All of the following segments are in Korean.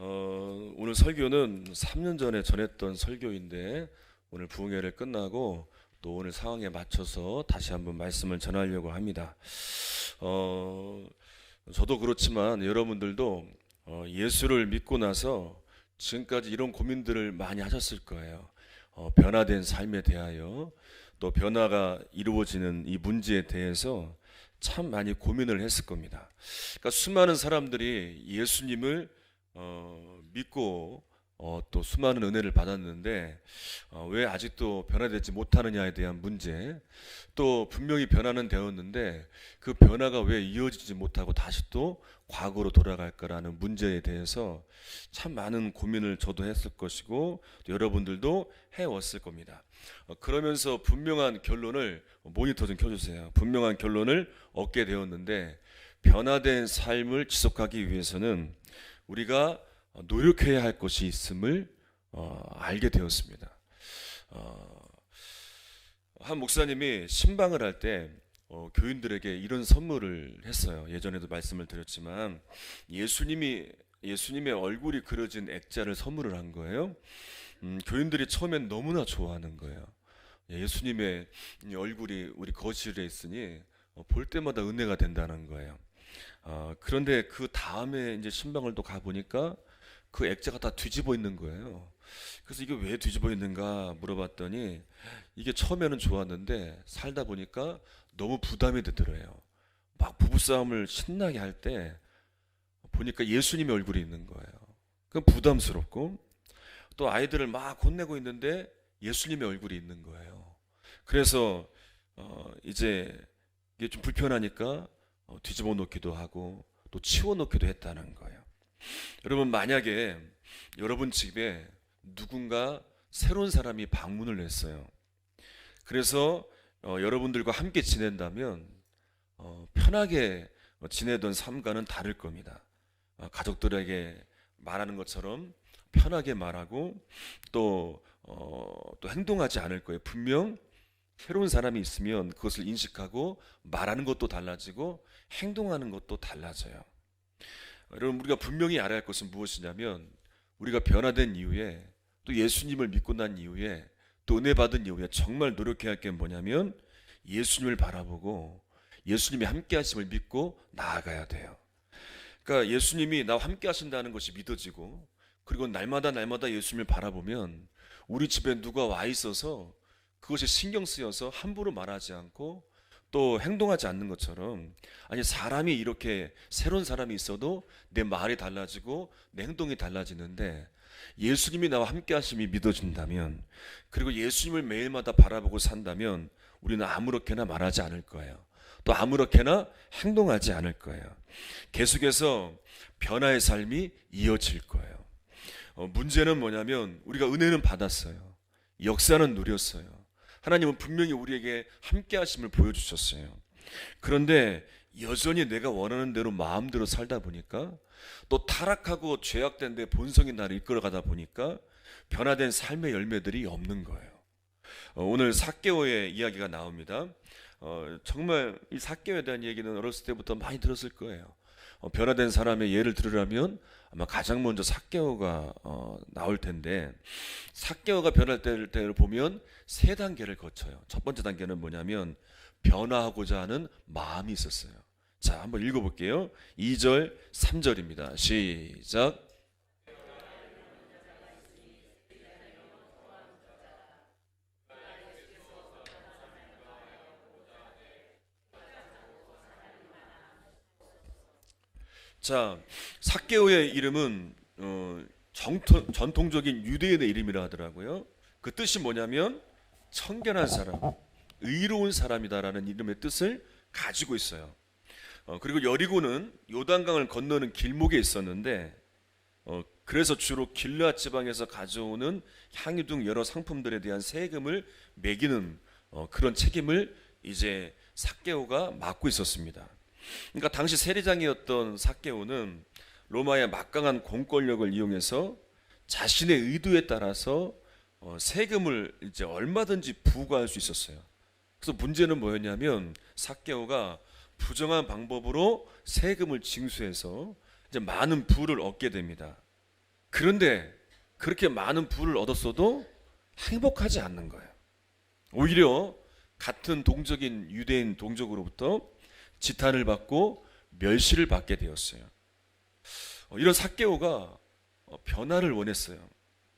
오늘 설교는 3년 전에 전했던 설교인데 오늘 부흥회를 끝나고 또 오늘 상황에 맞춰서 다시 한번 말씀을 전하려고 합니다. 어, 저도 그렇지만 여러분들도 예수를 믿고 나서 지금까지 이런 고민들을 많이 하셨을 거예요. 변화된 삶에 대하여 또 변화가 이루어지는 이 문제에 대해서 참 많이 고민을 했을 겁니다. 그러니까 수많은 사람들이 예수님을 믿고 또 수많은 은혜를 받았는데 왜 아직도 변화되지 못하느냐에 대한 문제, 또 분명히 변화는 되었는데 그 변화가 왜 이어지지 못하고 다시 또 과거로 돌아갈까라는 문제에 대해서 참 많은 고민을 저도 했을 것이고 또 여러분들도 해왔을 겁니다. 그러면서 분명한 결론을 모니터 좀 켜주세요. 분명한 결론을 얻게 되었는데 변화된 삶을 지속하기 위해서는 우리가 노력해야 할 것이 있음을 알게 되었습니다. 한 목사님이 신방을 할 때 교인들에게 이런 선물을 했어요. 예전에도 말씀을 드렸지만 예수님의 얼굴이 그려진 액자를 선물을 한 거예요. 교인들이 처음엔 너무나 좋아하는 거예요. 예수님의 얼굴이 우리 거실에 있으니 볼 때마다 은혜가 된다는 거예요. 그런데 그 다음에 이제 신방을 또 가보니까 그 액자가 다 뒤집어 있는 거예요. 그래서 이게 왜 뒤집어 있는가 물어봤더니 이게 처음에는 좋았는데 살다 보니까 너무 부담이 되더래요. 막 부부싸움을 신나게 할 때 보니까 예수님의 얼굴이 있는 거예요. 그건 부담스럽고 또 아이들을 막 혼내고 있는데 예수님의 얼굴이 있는 거예요. 그래서 이제 이게 좀 불편하니까 뒤집어 놓기도 하고 또 치워 놓기도 했다는 거예요. 여러분, 만약에 여러분 집에 누군가 새로운 사람이 방문을 했어요. 그래서 여러분들과 함께 지낸다면 편하게 지내던 삶과는 다를 겁니다. 가족들에게 말하는 것처럼 편하게 말하고 또 행동하지 않을 거예요. 분명 새로운 사람이 있으면 그것을 인식하고 말하는 것도 달라지고 행동하는 것도 달라져요. 여러분, 우리가 분명히 알아야 할 것은 무엇이냐면 우리가 변화된 이후에 또 예수님을 믿고 난 이후에 또 은혜 받은 이후에 정말 노력해야 할 게 뭐냐면 예수님을 바라보고 예수님이 함께 하심을 믿고 나아가야 돼요. 그러니까 예수님이 나와 함께 하신다는 것이 믿어지고 그리고 날마다 예수님을 바라보면 우리 집에 누가 와 있어서 그것이 신경 쓰여서 함부로 말하지 않고 또 행동하지 않는 것처럼, 아니 사람이 이렇게 새로운 사람이 있어도 내 말이 달라지고 내 행동이 달라지는데 예수님이 나와 함께 하심이 믿어진다면 그리고 예수님을 매일마다 바라보고 산다면 우리는 아무렇게나 말하지 않을 거예요. 또 아무렇게나 행동하지 않을 거예요. 계속해서 변화의 삶이 이어질 거예요. 문제는 뭐냐면 우리가 은혜는 받았어요. 역사는 누렸어요. 하나님은 분명히 우리에게 함께 하심을 보여주셨어요. 그런데 여전히 내가 원하는 대로 마음대로 살다 보니까 또 타락하고 죄악된 내 본성이 나를 이끌어가다 보니까 변화된 삶의 열매들이 없는 거예요. 오늘 삭개오의 이야기가 나옵니다. 정말 이 삭개오에 대한 얘기는 어렸을 때부터 많이 들었을 거예요. 변화된 사람의 예를 들으라면 아마 가장 먼저 삭개오가 나올 텐데, 삭개오가 변할 때를 보면 세 단계를 거쳐요. 첫 번째 단계는 뭐냐면 변화하고자 하는 마음이 있었어요. 자, 한번 읽어볼게요. 2절, 3절입니다. 시작. 자, 삭개오의 이름은 전통적인 유대인의 이름이라 하더라고요. 그 뜻이 뭐냐면 청결한 사람, 의로운 사람이다라는 이름의 뜻을 가지고 있어요. 그리고 여리고는 요단강을 건너는 길목에 있었는데 그래서 주로 길르앗 지방에서 가져오는 향유 등 여러 상품들에 대한 세금을 매기는 그런 책임을 이제 삭개오가 맡고 있었습니다. 그러니까 당시 세리장이었던 삭개오는 로마의 막강한 공권력을 이용해서 자신의 의도에 따라서 세금을 이제 얼마든지 부과할 수 있었어요. 그래서 문제는 뭐였냐면 삭개오가 부정한 방법으로 세금을 징수해서 이제 많은 부를 얻게 됩니다. 그런데 그렇게 많은 부를 얻었어도 행복하지 않는 거예요. 오히려 같은 동족인 유대인 동족으로부터 지탄을 받고 멸시를 받게 되었어요. 이런 삭개오가 변화를 원했어요.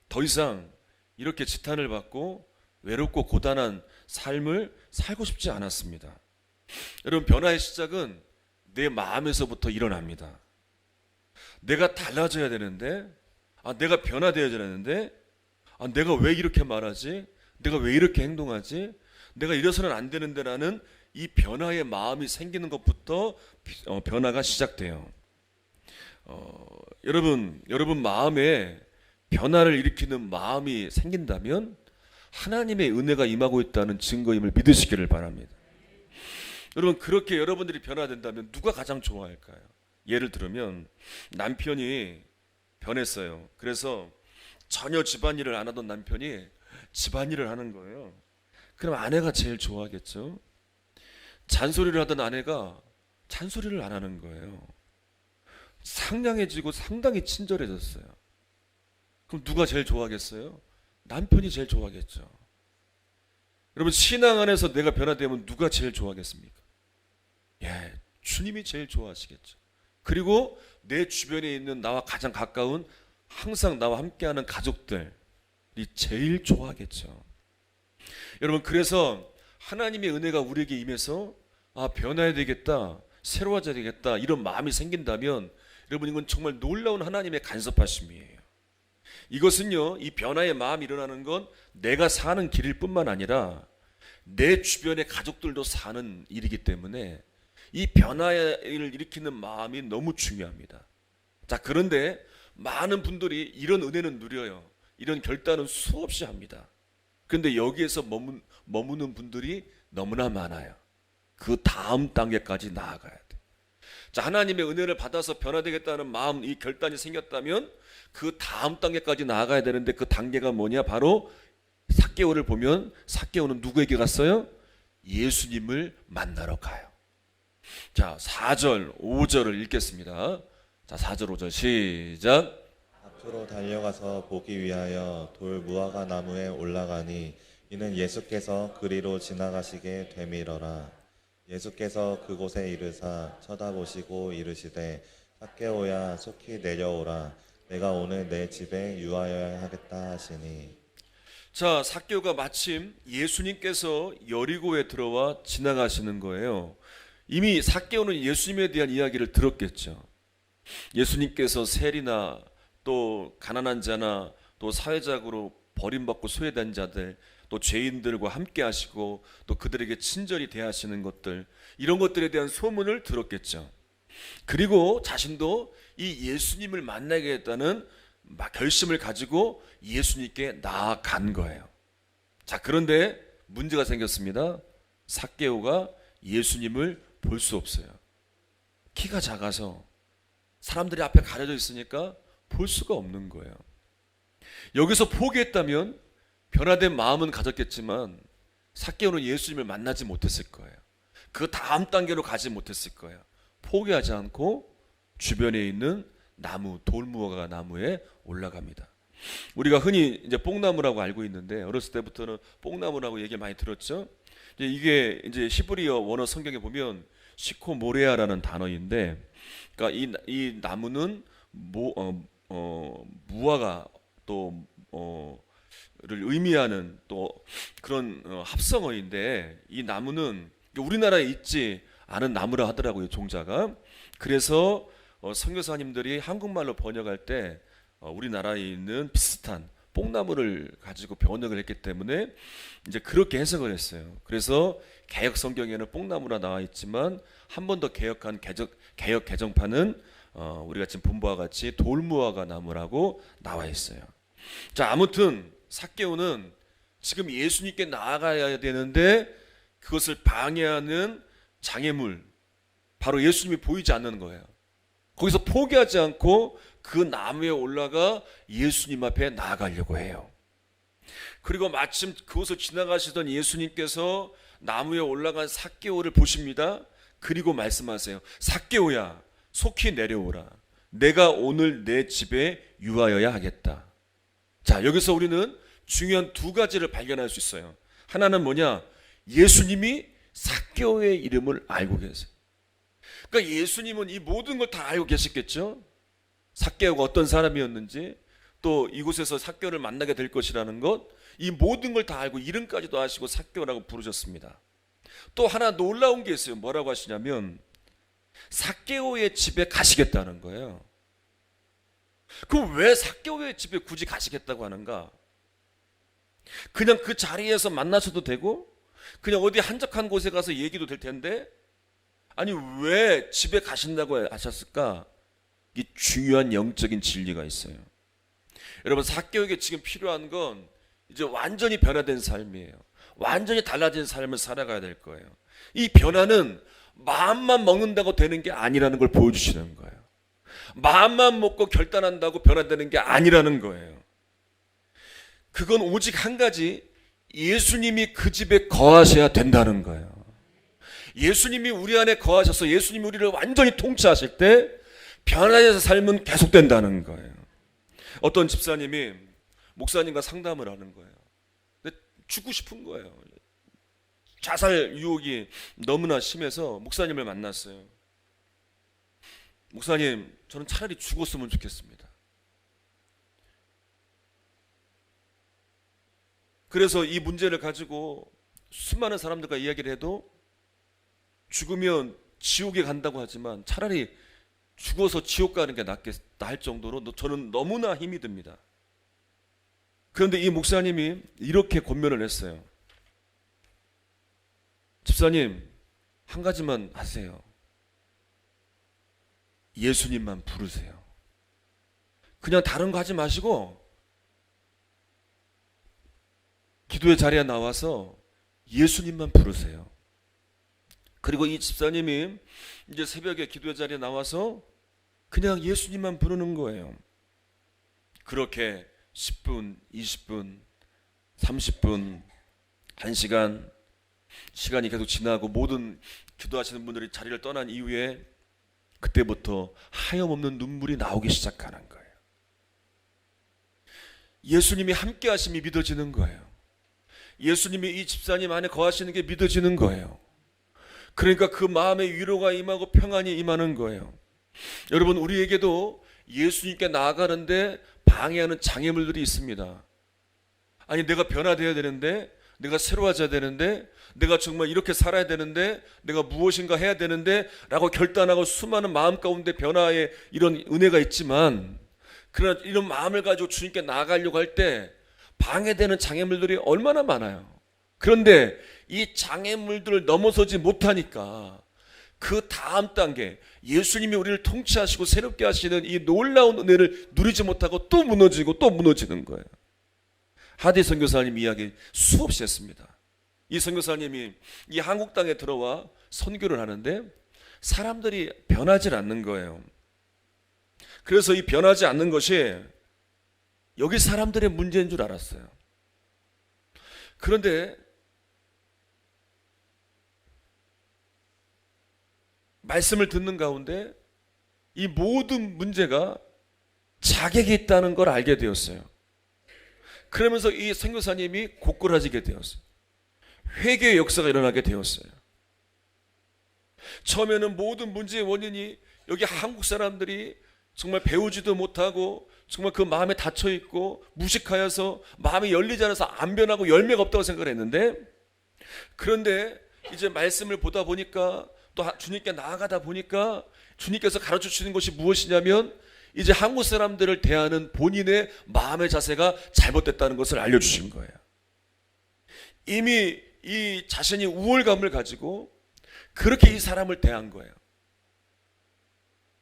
더 이상 이렇게 지탄을 받고 외롭고 고단한 삶을 살고 싶지 않았습니다. 여러분, 변화의 시작은 내 마음에서부터 일어납니다. 내가 달라져야 되는데, 내가 변화되어야 되는데, 내가 왜 이렇게 말하지? 내가 왜 이렇게 행동하지? 내가 이래서는 안 되는데 라는 이 변화의 마음이 생기는 것부터 변화가 시작돼요. 여러분 마음에 변화를 일으키는 마음이 생긴다면 하나님의 은혜가 임하고 있다는 증거임을 믿으시기를 바랍니다. 여러분, 그렇게 여러분들이 변화된다면 누가 가장 좋아할까요? 예를 들면 남편이 변했어요. 그래서 전혀 집안일을 안 하던 남편이 집안일을 하는 거예요. 그럼 아내가 제일 좋아하겠죠. 잔소리를 하던 아내가 잔소리를 안 하는 거예요. 상냥해지고 상당히 친절해졌어요. 그럼 누가 제일 좋아하겠어요? 남편이 제일 좋아하겠죠. 여러분, 신앙 안에서 내가 변화되면 누가 제일 좋아하겠습니까? 주님이 제일 좋아하시겠죠. 그리고 내 주변에 있는 나와 가장 가까운, 항상 나와 함께하는 가족들이 제일 좋아하겠죠. 여러분, 그래서 하나님의 은혜가 우리에게 임해서 변화해야 되겠다, 새로워져야 되겠다, 이런 마음이 생긴다면 여러분, 이건 정말 놀라운 하나님의 간섭하심이에요. 이것은요, 이 변화의 마음이 일어나는 건 내가 사는 길일 뿐만 아니라 내 주변의 가족들도 사는 일이기 때문에 이 변화를 일으키는 마음이 너무 중요합니다. 자, 그런데 많은 분들이 이런 은혜는 누려요. 이런 결단은 수없이 합니다. 그런데 여기에서 머무는 분들이 너무나 많아요. 그 다음 단계까지 나아가야 돼. 자, 하나님의 은혜를 받아서 변화되겠다는 마음, 이 결단이 생겼다면 그 다음 단계까지 나아가야 되는데 그 단계가 뭐냐? 바로 삭개오를 보면 삭개오는 누구에게 갔어요? 예수님을 만나러 가요. 자, 4절, 5절을 읽겠습니다. 자, 4절, 5절 시작. 앞으로 달려가서 보기 위하여 돌 무화과 나무에 올라가니 이는 예수께서 그리로 지나가시게 되밀어라. 예수께서 그곳에 이르사 쳐다보시고 이르시되 삭개오야 속히 내려오라. 내가 오늘 내 집에 유하여야 하겠다 하시니. 자, 삭개오가 마침 예수님께서 여리고에 들어와 지나가시는 거예요. 이미 삭개오는 예수님에 대한 이야기를 들었겠죠. 예수님께서 세리나 또 가난한 자나 또 사회적으로 버림받고 소외된 자들, 또 죄인들과 함께 하시고 또 그들에게 친절히 대하시는 것들, 이런 것들에 대한 소문을 들었겠죠. 그리고 자신도 이 예수님을 만나겠다는 결심을 가지고 예수님께 나아간 거예요. 자, 그런데 문제가 생겼습니다. 삭개오가 예수님을 볼 수 없어요. 키가 작아서 사람들이 앞에 가려져 있으니까 볼 수가 없는 거예요. 여기서 포기했다면 변화된 마음은 가졌겠지만 삭개오는 예수님을 만나지 못했을 거예요. 그 다음 단계로 가지 못했을 거예요. 포기하지 않고 주변에 있는 나무, 돌무화과 나무에 올라갑니다. 우리가 흔히 이제 뽕나무라고 알고 있는데 어렸을 때부터는 뽕나무라고 얘기 많이 들었죠. 이게 이제 히브리어 원어 성경에 보면 시코모레아라는 단어인데, 그러니까 이 나무는 무화과 를 의미하는 또 그런 합성어인데, 이 나무는 우리나라에 있지 않은 나무라 하더라고요, 종자가. 그래서 선교사님들이 한국말로 번역할 때 우리나라에 있는 비슷한 뽕나무를 가지고 번역을 했기 때문에 이제 그렇게 해석을 했어요. 그래서 개역 성경에는 뽕나무라 나와 있지만 한 번 더 개혁한 개역 개정판은 우리가 지금 본 바와 같이 돌무화과 나무라고 나와 있어요. 자, 아무튼 삭개오는 지금 예수님께 나아가야 되는데 그것을 방해하는 장애물, 바로 예수님이 보이지 않는 거예요. 거기서 포기하지 않고 그 나무에 올라가 예수님 앞에 나아가려고 해요. 그리고 마침 그곳을 지나가시던 예수님께서 나무에 올라간 삭개오를 보십니다. 그리고 말씀하세요. 삭개오야, 속히 내려오라. 내가 오늘 내 집에 유하여야 하겠다. 자, 여기서 우리는 중요한 두 가지를 발견할 수 있어요. 하나는 뭐냐? 예수님이 삭개오의 이름을 알고 계세요. 그러니까 예수님은 이 모든 걸 다 알고 계셨겠죠? 삭개오가 어떤 사람이었는지, 또 이곳에서 삭개오를 만나게 될 것이라는 것, 이 모든 걸 다 알고 이름까지도 아시고 삭개오라고 부르셨습니다. 또 하나 놀라운 게 있어요. 뭐라고 하시냐면 삭개오의 집에 가시겠다는 거예요. 그럼 왜 삭개오의 집에 굳이 가시겠다고 하는가? 그냥 그 자리에서 만나셔도 되고 그냥 어디 한적한 곳에 가서 얘기도 될 텐데, 아니 왜 집에 가신다고 하셨을까? 이 중요한 영적인 진리가 있어요. 여러분, 삭개오에게 지금 필요한 건 이제 완전히 변화된 삶이에요. 완전히 달라진 삶을 살아가야 될 거예요. 이 변화는 마음만 먹는다고 되는 게 아니라는 걸 보여주시는 거예요. 마음만 먹고 결단한다고 변화되는 게 아니라는 거예요. 그건 오직 한 가지, 예수님이 그 집에 거하셔야 된다는 거예요. 예수님이 우리 안에 거하셔서 예수님이 우리를 완전히 통치하실 때 변화돼서 삶은 계속된다는 거예요. 어떤 집사님이 목사님과 상담을 하는 거예요. 근데 죽고 싶은 거예요. 자살 유혹이 너무나 심해서 목사님을 만났어요. 목사님, 저는 차라리 죽었으면 좋겠습니다. 그래서 이 문제를 가지고 수많은 사람들과 이야기를 해도 죽으면 지옥에 간다고 하지만 차라리 죽어서 지옥 가는 게 낫겠다 할 정도로 저는 너무나 힘이 듭니다. 그런데 이 목사님이 이렇게 권면을 했어요. 집사님, 한 가지만 하세요. 예수님만 부르세요. 그냥 다른 거 하지 마시고 기도의 자리에 나와서 예수님만 부르세요. 그리고 이 집사님이 이제 새벽에 기도의 자리에 나와서 그냥 예수님만 부르는 거예요. 그렇게 10분, 20분, 30분, 1시간, 시간이 계속 지나고 모든 기도하시는 분들이 자리를 떠난 이후에 그때부터 하염없는 눈물이 나오기 시작하는 거예요. 예수님이 함께 하심이 믿어지는 거예요. 예수님이 이 집사님 안에 거하시는 게 믿어지는 거예요. 그러니까 그 마음에 위로가 임하고 평안이 임하는 거예요. 여러분, 우리에게도 예수님께 나아가는데 방해하는 장애물들이 있습니다. 아니, 내가 변화되어야 되는데, 내가 새로워져야 되는데, 내가 정말 이렇게 살아야 되는데, 내가 무엇인가 해야 되는데 라고 결단하고 수많은 마음 가운데 변화의 이런 은혜가 있지만, 그러나 이런 마음을 가지고 주님께 나아가려고 할 때 방해되는 장애물들이 얼마나 많아요. 그런데 이 장애물들을 넘어서지 못하니까 그 다음 단계, 예수님이 우리를 통치하시고 새롭게 하시는 이 놀라운 은혜를 누리지 못하고 또 무너지고 또 무너지는 거예요. 하디 선교사님 이야기 수없이 했습니다. 이 선교사님이 이 한국 땅에 들어와 선교를 하는데 사람들이 변하지 않는 거예요. 그래서 이 변하지 않는 것이 여기 사람들의 문제인 줄 알았어요. 그런데 말씀을 듣는 가운데 이 모든 문제가 자객이 있다는 걸 알게 되었어요. 그러면서 이 선교사님이 고꾸라지게 되었어요. 회개의 역사가 일어나게 되었어요. 처음에는 모든 문제의 원인이 여기 한국 사람들이 정말 배우지도 못하고 정말 그 마음에 닫혀 있고 무식하여서 마음이 열리지 않아서 안 변하고 열매가 없다고 생각을 했는데, 그런데 이제 말씀을 보다 보니까 또 주님께 나아가다 보니까 주님께서 가르쳐 주시는 것이 무엇이냐면 이제 한국 사람들을 대하는 본인의 마음의 자세가 잘못됐다는 것을 알려주신 거예요. 이미 이 자신이 우월감을 가지고 그렇게 이 사람을 대한 거예요.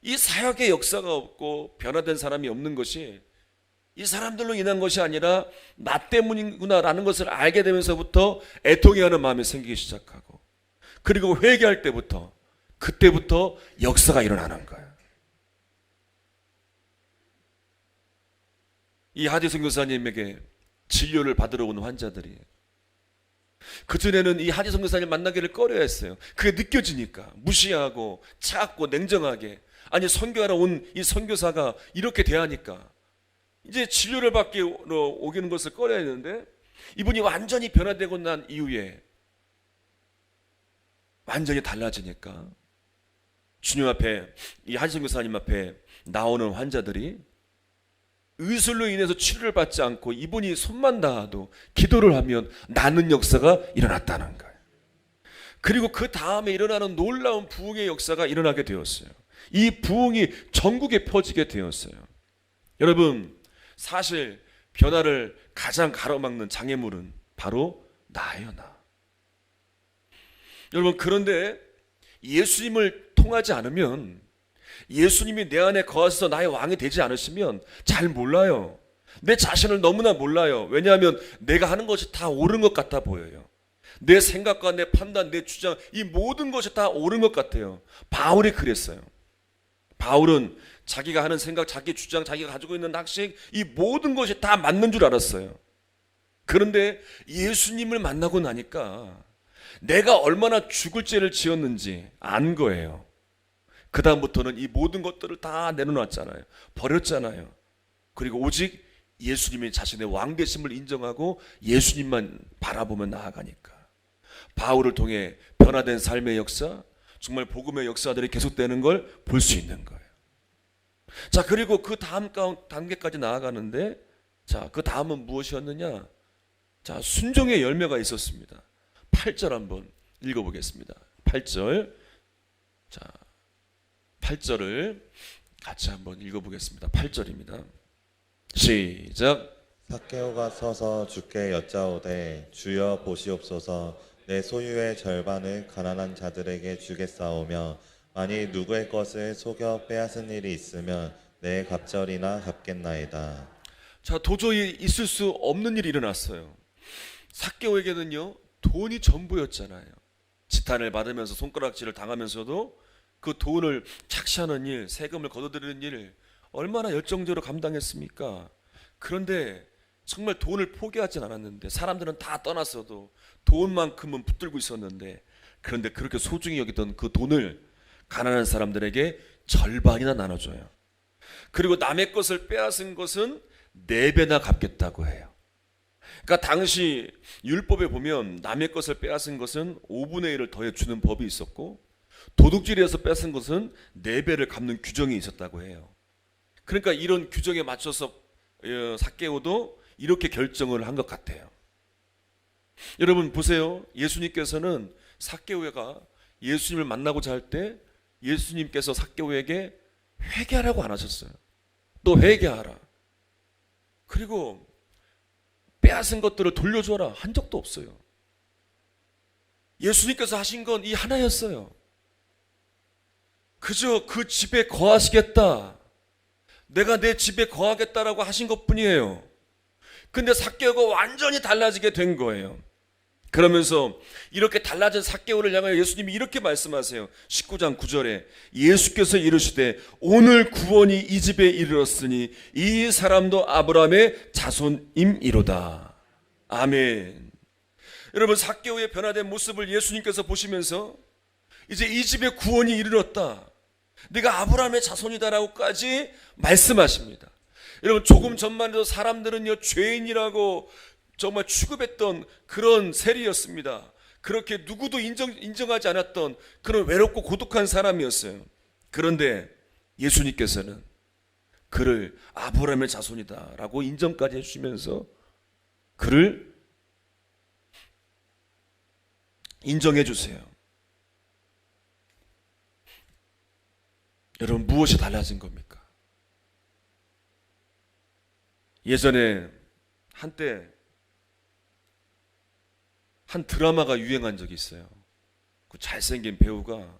이 사역의 역사가 없고 변화된 사람이 없는 것이 이 사람들로 인한 것이 아니라 나 때문이구나라는 것을 알게 되면서부터 애통해하는 마음이 생기기 시작하고, 그리고 회개할 때부터, 그때부터 역사가 일어나는 거예요. 이 하디 선교사님에게 진료를 받으러 온 환자들이, 그전에는 이 하디 선교사님 만나기를 꺼려했어요. 그게 느껴지니까 무시하고 차갑고 냉정하게, 아니 선교하러 온 이 선교사가 이렇게 대하니까 이제 진료를 받기 오기는 것을 꺼려야 했는데 이분이 완전히 변화되고 난 이후에 완전히 달라지니까 주님 앞에 이 한선교사님 앞에 나오는 환자들이 의술로 인해서 치료를 받지 않고 이분이 손만 닿아도 기도를 하면 낫는 역사가 일어났다는 거예요. 그리고 그 다음에 일어나는 놀라운 부흥의 역사가 일어나게 되었어요. 이 부흥이 전국에 퍼지게 되었어요. 여러분, 사실 변화를 가장 가로막는 장애물은 바로 나예요, 나. 여러분, 그런데 예수님을 통하지 않으면, 예수님이 내 안에 거하셔서 나의 왕이 되지 않으시면 잘 몰라요. 내 자신을 너무나 몰라요. 왜냐하면 내가 하는 것이 다 옳은 것 같아 보여요. 내 생각과 내 판단, 내 주장, 이 모든 것이 다 옳은 것 같아요. 바울이 그랬어요. 바울은 자기가 하는 생각, 자기 주장, 자기가 가지고 있는 학식, 이 모든 것이 다 맞는 줄 알았어요. 그런데 예수님을 만나고 나니까 내가 얼마나 죽을 죄를 지었는지 안 거예요. 그 다음부터는 이 모든 것들을 다 내려놨잖아요. 버렸잖아요. 그리고 오직 예수님이 자신의 왕 되심을 인정하고 예수님만 바라보며 나아가니까 바울을 통해 변화된 삶의 역사, 정말 복음의 역사들이 계속되는 걸 볼 수 있는 거예요. 자, 그리고 그 다음 단계까지 나아가는데, 자, 그 다음은 무엇이었느냐? 자, 순종의 열매가 있었습니다. 8절 한번 읽어보겠습니다. 8절. 자, 8절을 같이 한번 읽어보겠습니다. 8절입니다. 시작. 삭개오가 서서 주께 여짜오되 주여 보시옵소서 내 소유의 절반을 가난한 자들에게 주겠사오며 만일 누구의 것을 속여 빼앗은 일이 있으면 내 갑절이나 갚겠나이다. 자, 도저히 있을 수 없는 일이 일어났어요. 삭개오에게는요, 돈이 전부였잖아요. 지탄을 받으면서 손가락질을 당하면서도 그 돈을 착취하는 일, 세금을 걷어들이는 일 얼마나 열정적으로 감당했습니까? 그런데 정말 돈을 포기하진 않았는데, 사람들은 다 떠났어도 돈만큼은 붙들고 있었는데, 그런데 그렇게 소중히 여기던 그 돈을 가난한 사람들에게 절반이나 나눠줘요. 그리고 남의 것을 빼앗은 것은 4배나 갚겠다고 해요. 그러니까 당시 율법에 보면 남의 것을 빼앗은 것은 5분의 1을 더해 주는 법이 있었고, 도둑질해서 뺏은 것은 4배를 갚는 규정이 있었다고 해요. 그러니까 이런 규정에 맞춰서 삭개오도 이렇게 결정을 한 것 같아요. 여러분 보세요. 예수님께서는 삭개오가 예수님을 만나고자 할 때 예수님께서 삭개오에게 회개하라고 안 하셨어요. 또 회개하라. 그리고 빼앗은 것들을 돌려줘라 한 적도 없어요. 예수님께서 하신 건 이 하나였어요. 그저 그 집에 거하시겠다, 내가 내 집에 거하겠다라고 하신 것뿐이에요. 근데 삭개오가 완전히 달라지게 된 거예요. 그러면서 이렇게 달라진 삭개오를 향하여 예수님이 이렇게 말씀하세요. 19장 9절에 예수께서 이르시되 오늘 구원이 이 집에 이르렀으니 이 사람도 아브라함의 자손임이로다. 아멘. 여러분, 삭개오의 변화된 모습을 예수님께서 보시면서 이제 이 집에 구원이 이르렀다, 네가 아브라함의 자손이다라고까지 말씀하십니다. 여러분, 조금 전만 해도 사람들은요 죄인이라고 정말 취급했던 그런 세리였습니다. 그렇게 누구도 인정하지 않았던 그런 외롭고 고독한 사람이었어요. 그런데 예수님께서는 그를 아브라함의 자손이다라고 인정까지 해주시면서 그를 인정해 주세요. 여러분, 무엇이 달라진 겁니까? 예전에 한때 한 드라마가 유행한 적이 있어요. 그 잘생긴 배우가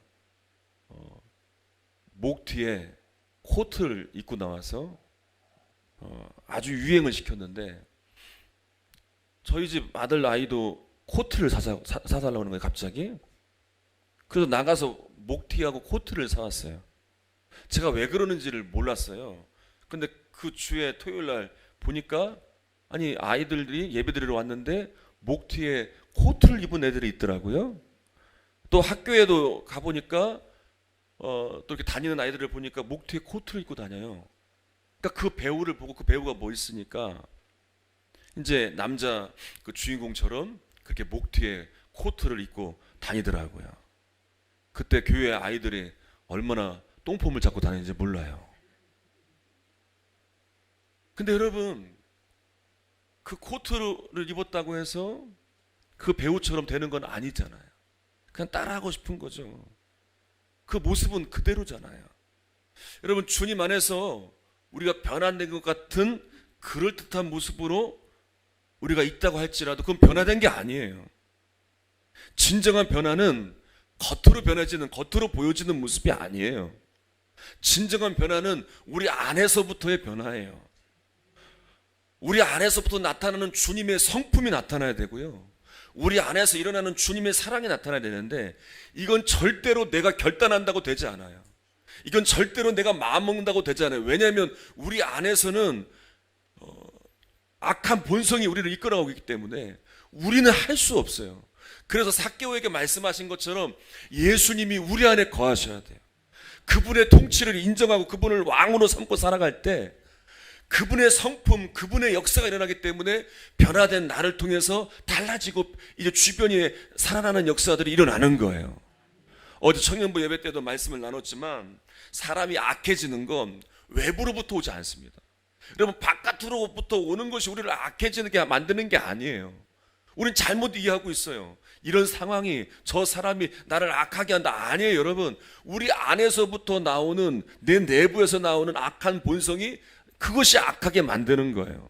목 뒤에 코트를 입고 나와서 아주 유행을 시켰는데, 저희 집 아들 아이도 코트를 사달라고 하는 거예요, 갑자기. 그래서 나가서 목티하고 코트를 사왔어요. 제가 왜 그러는지를 몰랐어요. 근데 그 주에 토요일 날 보니까 아니 아이들이 예배드리러 왔는데 목티에 코트를 입은 애들이 있더라고요. 또 학교에도 가보니까 또 이렇게 다니는 아이들을 보니까 목뒤에 코트를 입고 다녀요. 그러니까 그 배우를 보고 그 배우가 멋있으니까 이제 남자 그 주인공처럼 그렇게 목뒤에 코트를 입고 다니더라고요. 그때 교회 아이들이 얼마나 똥폼을 잡고 다니는지 몰라요. 근데 여러분, 그 코트를 입었다고 해서 그 배우처럼 되는 건 아니잖아요. 그냥 따라하고 싶은 거죠. 그 모습은 그대로잖아요. 여러분, 주님 안에서 우리가 변화된 것 같은 그럴듯한 모습으로 우리가 있다고 할지라도 그건 변화된 게 아니에요. 진정한 변화는 겉으로 보여지는 모습이 아니에요. 진정한 변화는 우리 안에서부터의 변화예요. 우리 안에서부터 나타나는 주님의 성품이 나타나야 되고요. 우리 안에서 일어나는 주님의 사랑이 나타나야 되는데 이건 절대로 내가 결단한다고 되지 않아요. 이건 절대로 내가 마음먹는다고 되지 않아요. 왜냐하면 우리 안에서는 악한 본성이 우리를 이끌어가고 있기 때문에 우리는 할 수 없어요. 그래서 삭개오에게 말씀하신 것처럼 예수님이 우리 안에 거하셔야 돼요. 그분의 통치를 인정하고 그분을 왕으로 삼고 살아갈 때 그분의 성품, 그분의 역사가 일어나기 때문에 변화된 나를 통해서 달라지고 이제 주변에 살아나는 역사들이 일어나는 거예요. 어제 청년부 예배 때도 말씀을 나눴지만 사람이 악해지는 건 외부로부터 오지 않습니다. 여러분, 바깥으로부터 오는 것이 우리를 악해지게 만드는 게 아니에요. 우린 잘못 이해하고 있어요. 이런 상황이, 저 사람이 나를 악하게 한다. 아니에요, 여러분. 우리 안에서부터 나오는, 내 내부에서 나오는 악한 본성이 그것이 악하게 만드는 거예요.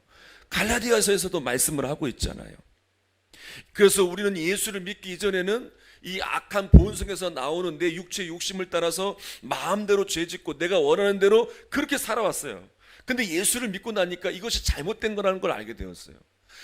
갈라디아서에서도 말씀을 하고 있잖아요. 그래서 우리는 예수를 믿기 이전에는 이 악한 본성에서 나오는 내 육체의 욕심을 따라서 마음대로 죄짓고 내가 원하는 대로 그렇게 살아왔어요. 근데 예수를 믿고 나니까 이것이 잘못된 거라는 걸 알게 되었어요.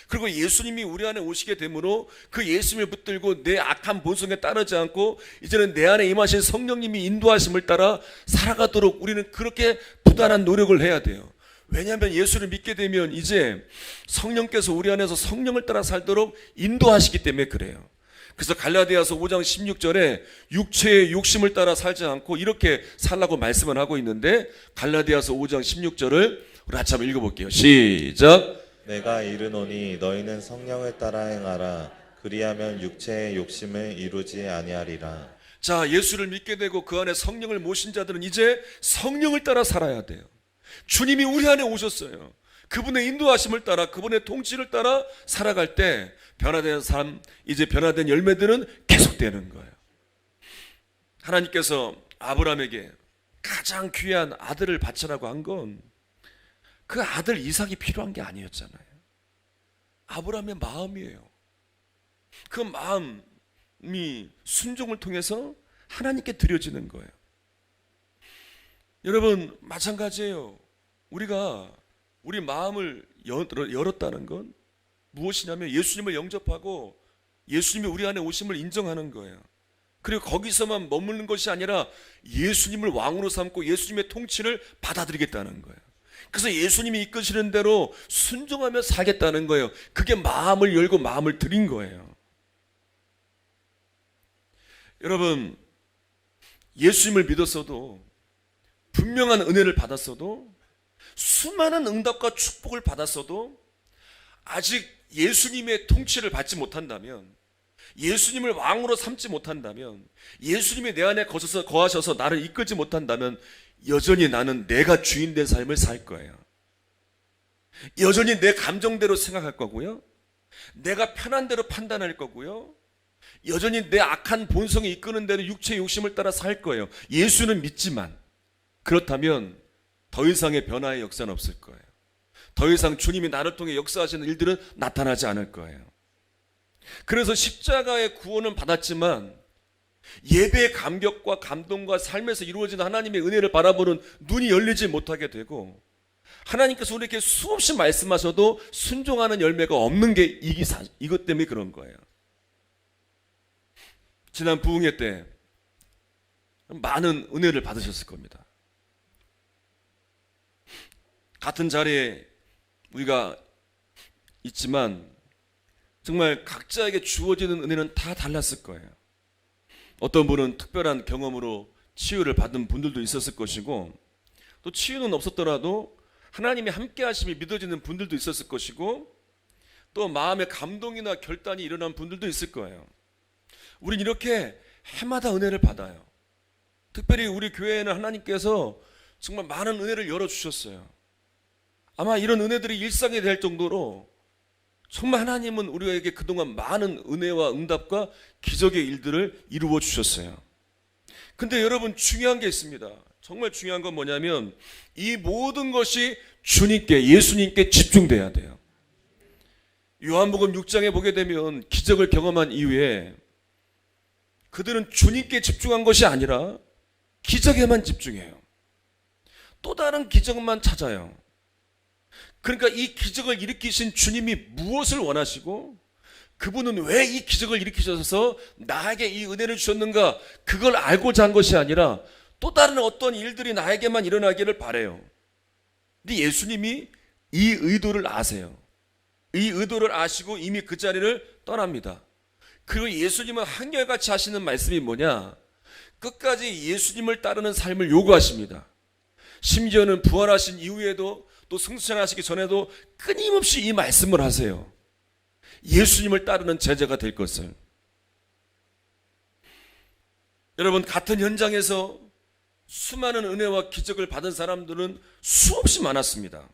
그리고 예수님이 우리 안에 오시게 되므로 그 예수님을 붙들고 내 악한 본성에 따르지 않고 이제는 내 안에 임하신 성령님이 인도하심을 따라 살아가도록 우리는 그렇게 부단한 노력을 해야 돼요. 왜냐하면 예수를 믿게 되면 이제 성령께서 우리 안에서 성령을 따라 살도록 인도하시기 때문에 그래요. 그래서 갈라디아서 5장 16절에 육체의 욕심을 따라 살지 않고 이렇게 살라고 말씀을 하고 있는데 갈라디아서 5장 16절을 우리 같이 한번 읽어볼게요. 시작. 내가 이르노니 너희는 성령을 따라 행하라. 그리하면 육체의 욕심을 이루지 아니하리라. 자, 예수를 믿게 되고 그 안에 성령을 모신 자들은 이제 성령을 따라 살아야 돼요. 주님이 우리 안에 오셨어요. 그분의 인도하심을 따라 그분의 통치를 따라 살아갈 때 변화된 삶, 이제 변화된 열매들은 계속되는 거예요. 하나님께서 아브라함에게 가장 귀한 아들을 바치라고 한 건 그 아들 이삭이 필요한 게 아니었잖아요. 아브라함의 마음이에요. 그 마음이 순종을 통해서 하나님께 드려지는 거예요. 여러분, 마찬가지예요. 우리가 우리 마음을 열었다는 건 무엇이냐면 예수님을 영접하고 예수님이 우리 안에 오심을 인정하는 거예요. 그리고 거기서만 머무는 것이 아니라 예수님을 왕으로 삼고 예수님의 통치를 받아들이겠다는 거예요. 그래서 예수님이 이끄시는 대로 순종하며 살겠다는 거예요. 그게 마음을 열고 마음을 드린 거예요. 여러분, 예수님을 믿었어도 분명한 은혜를 받았어도 수많은 응답과 축복을 받았어도 아직 예수님의 통치를 받지 못한다면, 예수님을 왕으로 삼지 못한다면, 예수님이 내 안에 거하셔서 나를 이끌지 못한다면 여전히 나는 내가 주인된 삶을 살 거예요. 여전히 내 감정대로 생각할 거고요. 내가 편한 대로 판단할 거고요. 여전히 내 악한 본성이 이끄는 대로 육체의 욕심을 따라 살 거예요. 예수는 믿지만 그렇다면 더 이상의 변화의 역사는 없을 거예요. 더 이상 주님이 나를 통해 역사하시는 일들은 나타나지 않을 거예요. 그래서 십자가의 구원은 받았지만 예배의 감격과 감동과 삶에서 이루어지는 하나님의 은혜를 바라보는 눈이 열리지 못하게 되고 하나님께서 우리에게 수없이 말씀하셔도 순종하는 열매가 없는 게 이것 때문에 그런 거예요. 지난 부흥회 때 많은 은혜를 받으셨을 겁니다. 같은 자리에 우리가 있지만 정말 각자에게 주어지는 은혜는 다 달랐을 거예요. 어떤 분은 특별한 경험으로 치유를 받은 분들도 있었을 것이고, 또 치유는 없었더라도 하나님의 함께 하심이 믿어지는 분들도 있었을 것이고, 또 마음의 감동이나 결단이 일어난 분들도 있을 거예요. 우린 이렇게 해마다 은혜를 받아요. 특별히 우리 교회에는 하나님께서 정말 많은 은혜를 열어주셨어요. 아마 이런 은혜들이 일상이 될 정도로 정말 하나님은 우리에게 그동안 많은 은혜와 응답과 기적의 일들을 이루어 주셨어요. 근데 여러분, 중요한 게 있습니다. 정말 중요한 건 뭐냐면 이 모든 것이 주님께, 예수님께 집중돼야 돼요. 요한복음 6장에 보게 되면 기적을 경험한 이후에 그들은 주님께 집중한 것이 아니라 기적에만 집중해요. 또 다른 기적만 찾아요. 그러니까 이 기적을 일으키신 주님이 무엇을 원하시고, 그분은 왜 이 기적을 일으키셔서 나에게 이 은혜를 주셨는가, 그걸 알고자 한 것이 아니라 또 다른 어떤 일들이 나에게만 일어나기를 바라요. 근데 예수님이 이 의도를 아세요. 이 의도를 아시고 이미 그 자리를 떠납니다. 그리고 예수님은 한결같이 하시는 말씀이 뭐냐, 끝까지 예수님을 따르는 삶을 요구하십니다. 심지어는 부활하신 이후에도, 또 승천하시기 전에도 끊임없이 이 말씀을 하세요. 예수님을 따르는 제자가 될 것을. 여러분, 같은 현장에서 수많은 은혜와 기적을 받은 사람들은 수없이 많았습니다.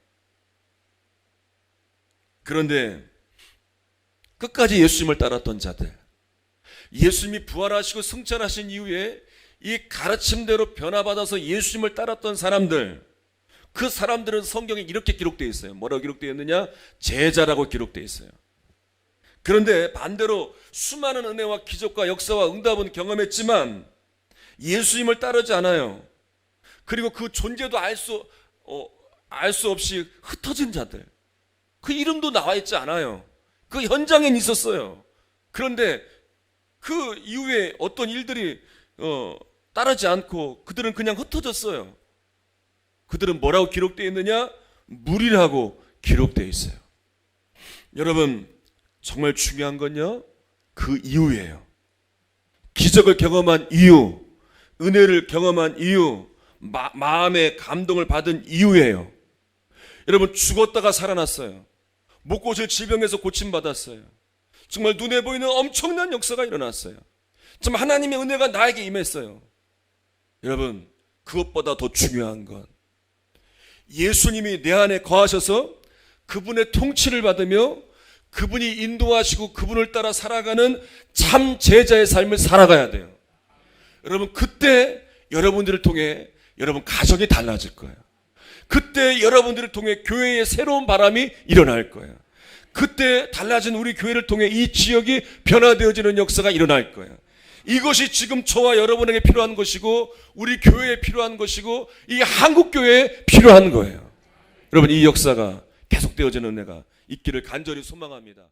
그런데 끝까지 예수님을 따랐던 자들, 예수님이 부활하시고 승천하신 이후에 이 가르침대로 변화받아서 예수님을 따랐던 사람들, 그 사람들은 성경에 이렇게 기록되어 있어요. 뭐라고 기록되어 있느냐? 제자라고 기록되어 있어요. 그런데 반대로 수많은 은혜와 기적과 역사와 응답은 경험했지만 예수님을 따르지 않아요. 그리고 그 존재도 알 수 없이 흩어진 자들, 그 이름도 나와 있지 않아요. 그 현장엔 있었어요. 그런데 그 이후에 어떤 일들이 따르지 않고 그들은 그냥 흩어졌어요. 그들은 뭐라고 기록되어 있느냐? 무리라고 기록되어 있어요. 여러분, 정말 중요한 건요, 그 이후예요. 기적을 경험한 이유, 은혜를 경험한 이유, 마음의 감동을 받은 이유예요. 여러분, 죽었다가 살아났어요. 못 고칠 질병에서 고침받았어요. 정말 눈에 보이는 엄청난 역사가 일어났어요. 정말 하나님의 은혜가 나에게 임했어요. 여러분, 그것보다 더 중요한 건 예수님이 내 안에 거하셔서 그분의 통치를 받으며 그분이 인도하시고 그분을 따라 살아가는 참 제자의 삶을 살아가야 돼요. 여러분, 그때 여러분들을 통해 여러분 가정이 달라질 거예요. 그때 여러분들을 통해 교회에 새로운 바람이 일어날 거예요. 그때 달라진 우리 교회를 통해 이 지역이 변화되어지는 역사가 일어날 거예요. 이것이 지금 저와 여러분에게 필요한 것이고, 우리 교회에 필요한 것이고, 이 한국교회에 필요한 거예요. 여러분, 이 역사가 계속되어지는 은혜가 있기를 간절히 소망합니다.